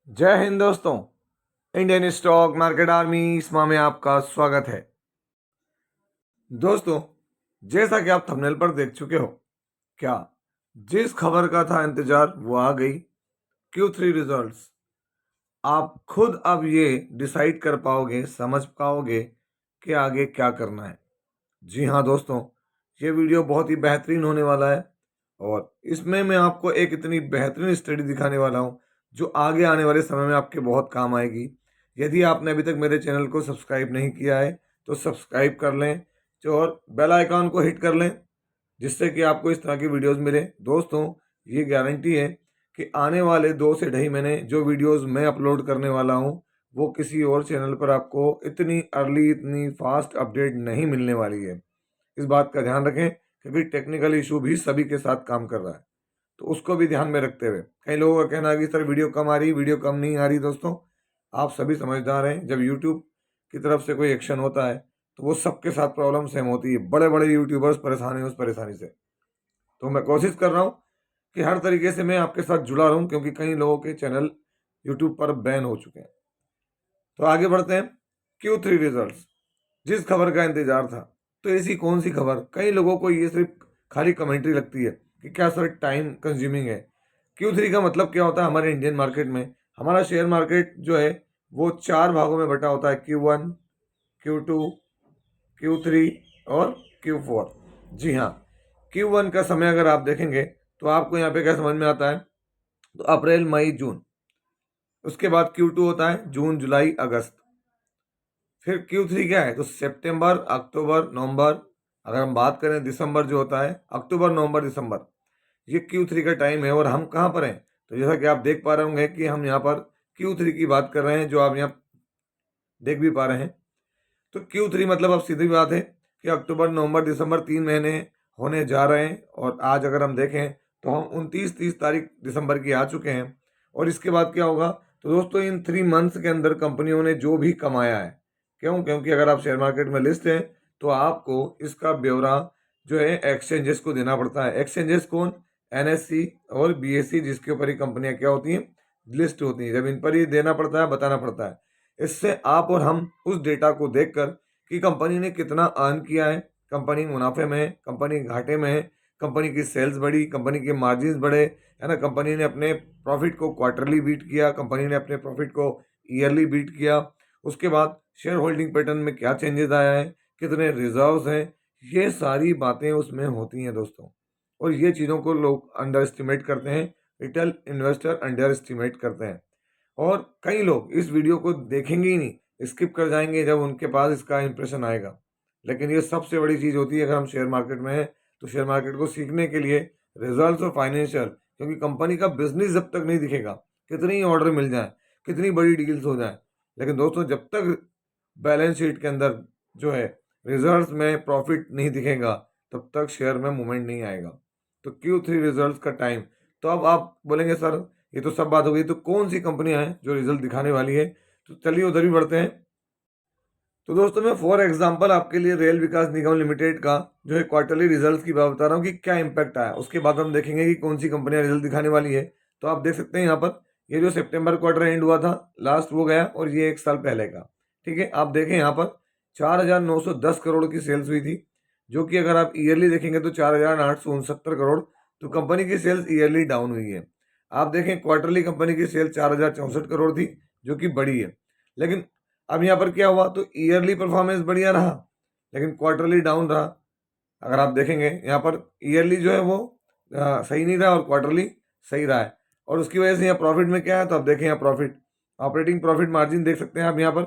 जय हिंद दोस्तों। Indian stock market army इसमा में आपका स्वागत है। दोस्तों, जैसा कि आप थंबनेल पर देख चुके हो, क्या जिस खबर का था इंतजार वो आ गई। Q3 results. आप खुद अब ये डिसाइड कर पाओगे, समझ पाओगे कि आगे क्या करना है। जी हाँ दोस्तों, ये वीडियो बहुत ही बेहतरीन होने वाला है और इसमें मैं आपको एक इतनी बेहतरीन स्टडी दिखाने वाला हूँ जो आगे आने वाले समय में आपके बहुत काम आएगी। यदि आपने अभी तक मेरे चैनल को सब्सक्राइब नहीं किया है तो सब्सक्राइब कर लें और बेल आइकॉन को हिट कर लें, जिससे कि आपको इस तरह की वीडियोस मिले। दोस्तों, ये गारंटी है कि आने वाले 2 से 2.5 महीने जो वीडियोस मैं अपलोड करने वाला हूँ वो किसी और चैनल पर आपको इतनी अर्ली, इतनी फास्ट अपडेट नहीं मिलने वाली है। इस बात का ध्यान रखें क्योंकि टेक्निकल इशू भी सभी के साथ काम कर रहा है, तो उसको भी ध्यान में रखते हुए कई लोगों का कहना है कि सर वीडियो कम आ रही, वीडियो कम नहीं आ रही। दोस्तों, आप सभी समझदार हैं, जब यूट्यूब की तरफ से कोई एक्शन होता है तो वो सबके साथ प्रॉब्लम सेम होती है। बड़े बड़े यूट्यूबर्स परेशान हैं उस परेशानी से। तो मैं कोशिश कर रहा हूँ कि हर तरीके से मैं आपके साथ जुड़ा रहूँ, क्योंकि कई लोगों के चैनल यूट्यूब पर बैन हो चुके हैं। तो आगे बढ़ते हैं। Q3 रिजल्ट्स, जिस खबर का इंतजार था, तो ऐसी कौन सी खबर? कई लोगों को ये सिर्फ खाली कमेंट्री लगती है कि क्या सर टाइम कंज्यूमिंग है। Q3 का मतलब क्या होता है? हमारे इंडियन मार्केट में हमारा शेयर मार्केट जो है वो 4 भागों में बटा होता है, Q1, Q2, Q3 और Q4। जी हाँ, Q1 का समय अगर आप देखेंगे तो आपको यहाँ पे क्या समझ में आता है, तो अप्रैल, मई, जून। उसके बाद Q2 होता है जून, जुलाई, अगस्त। फिर Q3 क्या है, तो सितंबर, अक्टूबर, नवंबर। अगर हम बात करें दिसंबर जो होता है, अक्टूबर, नवंबर, दिसंबर, ये Q3 का टाइम है। और हम कहाँ पर हैं, तो जैसा कि आप देख पा रहे होंगे कि हम यहाँ पर Q3 की बात कर रहे हैं, जो आप यहाँ देख भी पा रहे हैं। तो Q3 मतलब अब सीधी बात है कि अक्टूबर, नवंबर, दिसंबर 3 महीने होने जा रहे हैं। और आज अगर हम देखें तो हम 29-30 तारीख दिसंबर की आ चुके हैं। और इसके बाद क्या होगा, तो दोस्तों इन 3 मंथ्स के अंदर कंपनियों ने जो भी कमाया है, क्यों? क्योंकि अगर आप शेयर मार्केट में लिस्ट हैं तो आपको इसका ब्यौरा जो है एक्सचेंजेस को देना पड़ता है। एक्सचेंजेस कौन? NSE और BSE, जिसके ऊपर ही कंपनियां क्या होती हैं, लिस्ट होती हैं। जब इन पर ही देना पड़ता है, बताना पड़ता है। इससे आप और हम उस डेटा को देखकर कि कंपनी ने कितना अर्न किया है, कंपनी मुनाफे में है, कंपनी घाटे में है, कंपनी की सेल्स बढ़ी, कंपनी के मार्जिन बढ़े, है ना, कंपनी ने अपने प्रॉफिट को क्वार्टरली बीट किया, कंपनी ने अपने प्रॉफिट को ईयरली बीट किया। उसके बाद शेयर होल्डिंग पैटर्न में क्या चेंजेस आया है, कितने रिजर्व्स हैं, ये सारी बातें उसमें होती हैं दोस्तों। और ये चीज़ों को लोग अंडर एस्टिमेट करते हैं, रिटेल इन्वेस्टर अंडर एस्टिमेट करते हैं। और कई लोग इस वीडियो को देखेंगे ही नहीं, स्किप कर जाएंगे जब उनके पास इसका इंप्रेशन आएगा। लेकिन ये सबसे बड़ी चीज़ होती है, अगर हम शेयर मार्केट में हैं तो शेयर मार्केट को सीखने के लिए रिजल्ट्स और फाइनेंशियल, क्योंकि कंपनी का बिजनेस जब तक नहीं दिखेगा, कितनी ही ऑर्डर मिल जाए, कितनी बड़ी डील्स हो जाए, लेकिन दोस्तों जब तक बैलेंस शीट के अंदर जो है रिजल्ट्स में प्रॉफिट नहीं दिखेगा, तब तक शेयर में मूवमेंट नहीं आएगा। तो Q3 रिजल्ट्स का टाइम। तो अब आप बोलेंगे सर ये तो सब बात हो गई, तो कौन सी कंपनियां हैं जो रिजल्ट दिखाने वाली है? तो चलिए उधर भी बढ़ते हैं। तो दोस्तों मैं फॉर एग्जांपल आपके लिए रेल विकास निगम लिमिटेड का जो है क्वार्टरली रिजल्ट्स की बात बता रहा हूँ कि क्या इंपैक्ट आया। उसके बाद हम देखेंगे कि कौन सी कंपनियां रिजल्ट दिखाने वाली है। तो आप देख सकते हैं यहाँ पर ये जो सितंबर क्वार्टर एंड हुआ था लास्ट, वो गया, और ये 1 साल पहले का। ठीक है, आप देखें यहाँ पर 4,910 करोड़ की सेल्स हुई थी, जो कि अगर आप ईयरली देखेंगे तो 4,869 करोड़। तो कंपनी की सेल्स ईयरली डाउन हुई है। आप देखें क्वार्टरली कंपनी की सेल्स 4,064 करोड़ थी, जो कि बड़ी है। लेकिन अब यहाँ पर क्या हुआ, तो ईयरली परफॉर्मेंस बढ़िया रहा लेकिन क्वार्टरली डाउन रहा। अगर आप देखेंगे यहाँ पर ईयरली जो है वो सही नहीं रहा और क्वार्टरली सही रहा है। और उसकी वजह से यहाँ प्रॉफिट में क्या है, तो आप देखें यहाँ प्रॉफिट, ऑपरेटिंग प्रॉफिट मार्जिन देख सकते हैं आप यहाँ पर।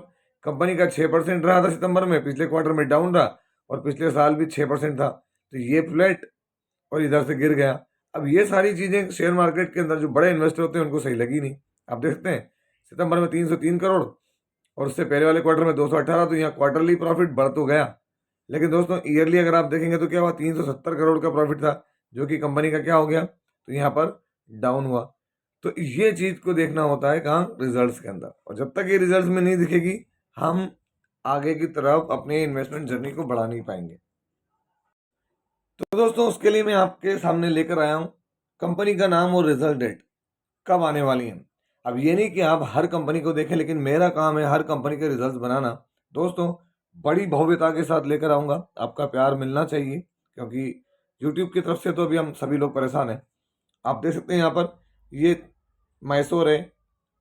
कंपनी का 6% रहा था सितंबर में, पिछले क्वार्टर में डाउन रहा, और पिछले साल भी 6% था। तो ये फ्लैट और इधर से गिर गया। अब ये सारी चीज़ें शेयर मार्केट के अंदर जो बड़े इन्वेस्टर होते हैं उनको सही लगी नहीं। आप देख सकते हैं सितंबर में 303 करोड़ और उससे पहले वाले क्वार्टर में 218। तो यहाँ क्वार्टरली प्रॉफिट बढ़ तो गया, लेकिन दोस्तों ईयरली अगर आप देखेंगे तो क्या हुआ, 370 करोड़ का प्रॉफिट था, जो कि कंपनी का क्या हो गया, तो यहाँ पर डाउन हुआ। तो ये चीज़ को देखना होता है कहाँ, रिजल्ट्स के अंदर। और जब तक ये रिजल्ट्स में नहीं दिखेगी, हम आगे की तरफ अपने इन्वेस्टमेंट जर्नी को बढ़ा नहीं पाएंगे। तो दोस्तों उसके लिए मैं आपके सामने लेकर आया हूँ कंपनी का नाम और रिजल्ट डेट कब आने वाली है। अब ये नहीं कि आप हर कंपनी को देखें, लेकिन मेरा काम है हर कंपनी के रिजल्ट्स बनाना। दोस्तों, बड़ी भव्यता के साथ लेकर आऊँगा, आपका प्यार मिलना चाहिए, क्योंकि यूट्यूब की तरफ से तो अभी हम सभी लोग परेशान हैं। आप देख सकते हैं यहाँ पर ये मैसूर है,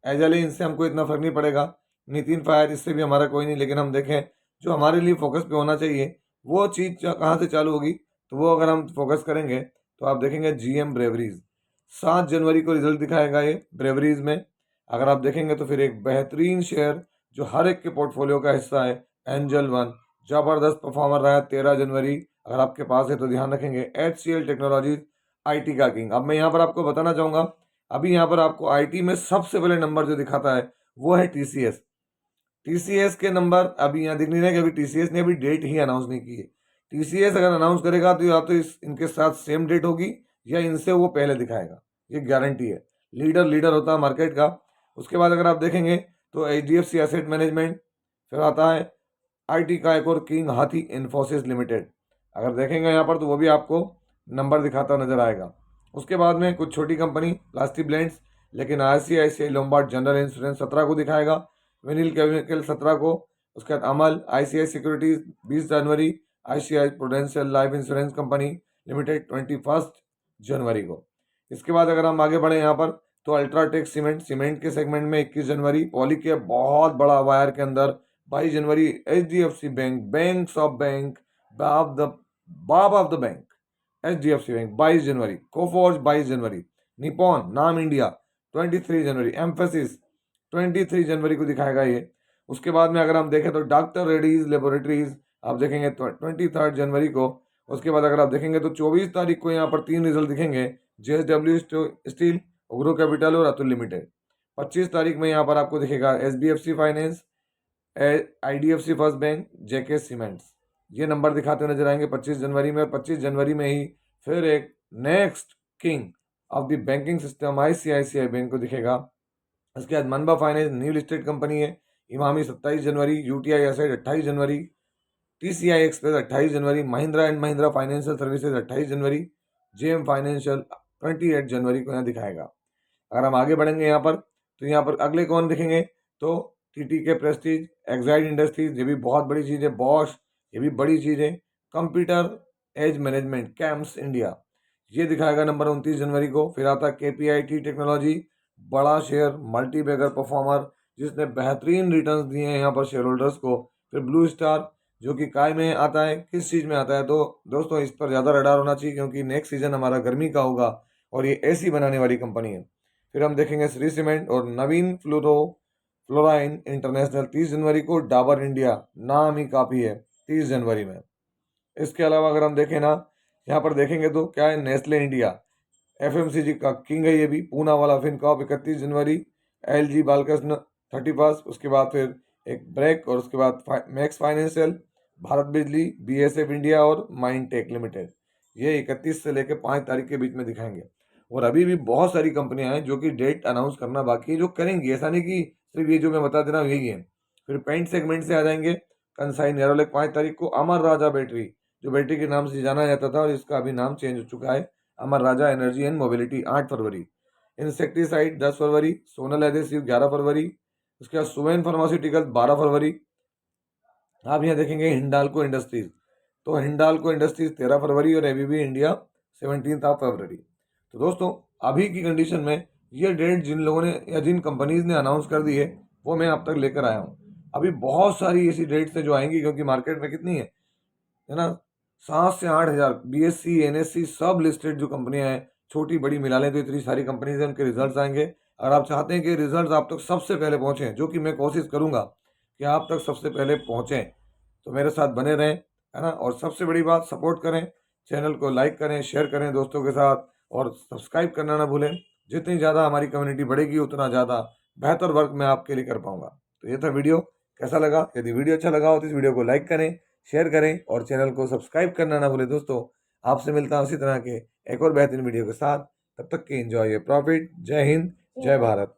एजल है, इनसे हमको इतना फर्क नहीं पड़ेगा। नितिन फायर, इससे भी हमारा कोई नहीं, लेकिन हम देखें जो हमारे लिए फोकस पे होना चाहिए वो चीज़ कहाँ से चालू होगी, तो वो अगर हम फोकस करेंगे तो आप देखेंगे जीएम ब्रेवरीज 7 जनवरी को रिजल्ट दिखाएगा ये ब्रेवरीज में। अगर आप देखेंगे तो फिर एक बेहतरीन शेयर जो हर एक के पोर्टफोलियो का हिस्सा है, एंजल वन, जबरदस्त परफॉर्मर रहा है 13 जनवरी, अगर आपके पास है तो ध्यान रखेंगे। HCL टेक्नोलॉजीज आईटी का किंग। अब मैं यहाँ पर आपको बताना चाहूँगा, अभी यहाँ पर आपको आईटी में सबसे पहले नंबर जो दिखाता है वो है टीसीएस। टीसीएस के नंबर अभी यहाँ दिख नहीं रहे कि अभी टीसीएस ने अभी डेट ही अनाउंस नहीं की है। टीसीएस अगर अनाउंस करेगा तो या तो इनके साथ सेम डेट होगी या इनसे वो पहले दिखाएगा, ये गारंटी है। लीडर होता है मार्केट का। उसके बाद अगर आप देखेंगे तो HDFC एसेट मैनेजमेंट, फिर आता है आईटी का एक और किंग हाथी इन्फोसिस लिमिटेड। अगर देखेंगे यहाँ पर तो वो भी आपको नंबर दिखाता नजर आएगा। उसके बाद में कुछ छोटी कंपनी प्लास्टिक ब्लेंड्स, लेकिन ICICI लोम्बार्ड जनरल इंश्योरेंस 17 को दिखाएगा, विनिल केमिकल 17 को। उसके बाद अमल, ICICI सिक्योरिटीज 20 जनवरी, ICICI prudential life insurance company limited 21 जनवरी को। इसके बाद अगर हम आगे बढ़े यहाँ पर तो अल्ट्राटेक सीमेंट के सेगमेंट में 21 जनवरी, पॉलीकेब बहुत बड़ा वायर के अंदर 22 जनवरी, HDFC bank, banks of bank, बाब of the bank, HDFC bank 22 जनवरी, कोफोर्ज 22 जनवरी, निपॉन नाम इंडिया 23 जनवरी, एम्फेसिस 23 जनवरी को दिखाएगा ये। उसके बाद में अगर हम देखें तो डॉक्टर रेड्डीज लेबोरेटरीज आप देखेंगे 23 जनवरी को। उसके बाद अगर आप देखेंगे तो 24 तारीख को यहाँ पर 3 रिजल्ट दिखेंगे, JSW स्टील, उग्रो कैपिटल और अतुल लिमिटेड। 25 तारीख में यहाँ पर आपको दिखेगा SBFC finance, IDFC first bank, JK cements. ये नंबर दिखाते नजर आएंगे 25 जनवरी में। और 25 जनवरी में ही फिर एक next king of the banking system ICICI bank को दिखेगा। उसके बाद मनबा फाइनेंस न्यू लिस्टेड कंपनी है, इमामी 27 जनवरी, UTI asset 28 January, TCI express 28 January, Mahindra and Mahindra financial services 28 January, JM financial 28 जनवरी को यहाँ दिखाएगा। अगर हम आगे बढ़ेंगे यहाँ पर तो यहाँ पर अगले कौन दिखेंगे तो TTK प्रेस्टीज, एक्साइड इंडस्ट्रीज, ये भी बहुत बड़ी चीज़ है, बॉश, ये भी बड़ी चीज़ है, computer age management CAMS India, ये दिखाएगा नंबर 29 जनवरी को। फिर आता है KPIT टेक्नोलॉजी, बड़ा शेयर, मल्टी बैगर परफॉर्मर, जिसने बेहतरीन रिटर्न्स दिए हैं यहाँ पर शेयर होल्डर्स को। फिर ब्लू स्टार जो कि काय में आता है, किस चीज़ में आता है, तो दोस्तों इस पर ज़्यादा रडार होना चाहिए क्योंकि नेक्स्ट सीजन हमारा गर्मी का होगा और ये AC बनाने वाली कंपनी है। फिर हम देखेंगे श्री सीमेंट और नवीन फ्लोराइन इंटरनेशनल 30 जनवरी को, डाबर इंडिया नाम ही काफ़ी है 30 जनवरी में। इसके अलावा अगर हम देखें ना यहाँ पर देखेंगे तो क्या है, नेस्ले इंडिया FMCG का किंग है, ये भी पूना वाला फिनकॉप 31 जनवरी, LG बालकृष्ण 31। उसके बाद फिर एक ब्रेक और उसके बाद मैक्स फाइनेंशियल, भारत बिजली, BSF इंडिया और माइंडटेक लिमिटेड, ये 31 से लेकर 5 तारीख के बीच में दिखाएंगे। और अभी भी बहुत सारी कंपनियां हैं जो कि डेट अनाउंस करना बाकी है, जो करेंगी, ऐसा नहीं कि सिर्फ ये जो मैं बता दे रहा हूँ यही है। फिर पेंट सेगमेंट से आ जाएंगे कंसाई नेरोलैक 5 तारीख को, अमर राजा बैटरी जो बैटरी के नाम से जाना जाता था और इसका अभी नाम चेंज हो चुका है, Amara Raja energy and mobility 8 फरवरी, इंसेक्टिसाइड 10 फरवरी, सोनल एडेसिव 11 फरवरी, उसके बाद सुवेन फार्मास्यूटिकल 12 फरवरी। आप यहाँ देखेंगे हिंडाल्को इंडस्ट्रीज, तो हिंडाल्को इंडस्ट्रीज 13 फरवरी और ABB इंडिया 17 फरवरी। तो दोस्तों अभी की कंडीशन में ये डेट जिन लोगों ने या जिन कंपनीज ने अनाउंस कर दी है वो मैं आप तक लेकर आया हूँ। अभी बहुत सारी ऐसी डेट्स हैं जो आएंगी क्योंकि मार्केट में कितनी है ना, 7 से 8 हज़ार BSE NSE सब लिस्टेड जो कंपनियां हैं, छोटी बड़ी मिला लें तो इतनी सारी कंपनीज हैं, उनके रिजल्ट्स आएंगे। अगर आप चाहते हैं कि रिजल्ट्स आप तक सबसे पहले पहुँचें, जो कि मैं कोशिश करूँगा कि आप तक सबसे पहले पहुँचें, तो मेरे साथ बने रहें, है ना। और सबसे बड़ी बात, सपोर्ट करें, चैनल को लाइक करें, शेयर करें दोस्तों के साथ और सब्सक्राइब करना ना भूलें। जितनी ज़्यादा हमारी कम्युनिटी बढ़ेगी उतना ज़्यादा बेहतर वर्क मैं आपके लिए कर पाऊँगा। तो ये था वीडियो, कैसा लगा? यदि वीडियो अच्छा लगा हो तो इस वीडियो को लाइक करें, शेयर करें और चैनल को सब्सक्राइब करना ना भूलें दोस्तों। आपसे मिलता हूँ उसी तरह के एक और बेहतरीन वीडियो के साथ, तब तक के एंजॉय योर प्रॉफिट। जय हिंद, जय भारत।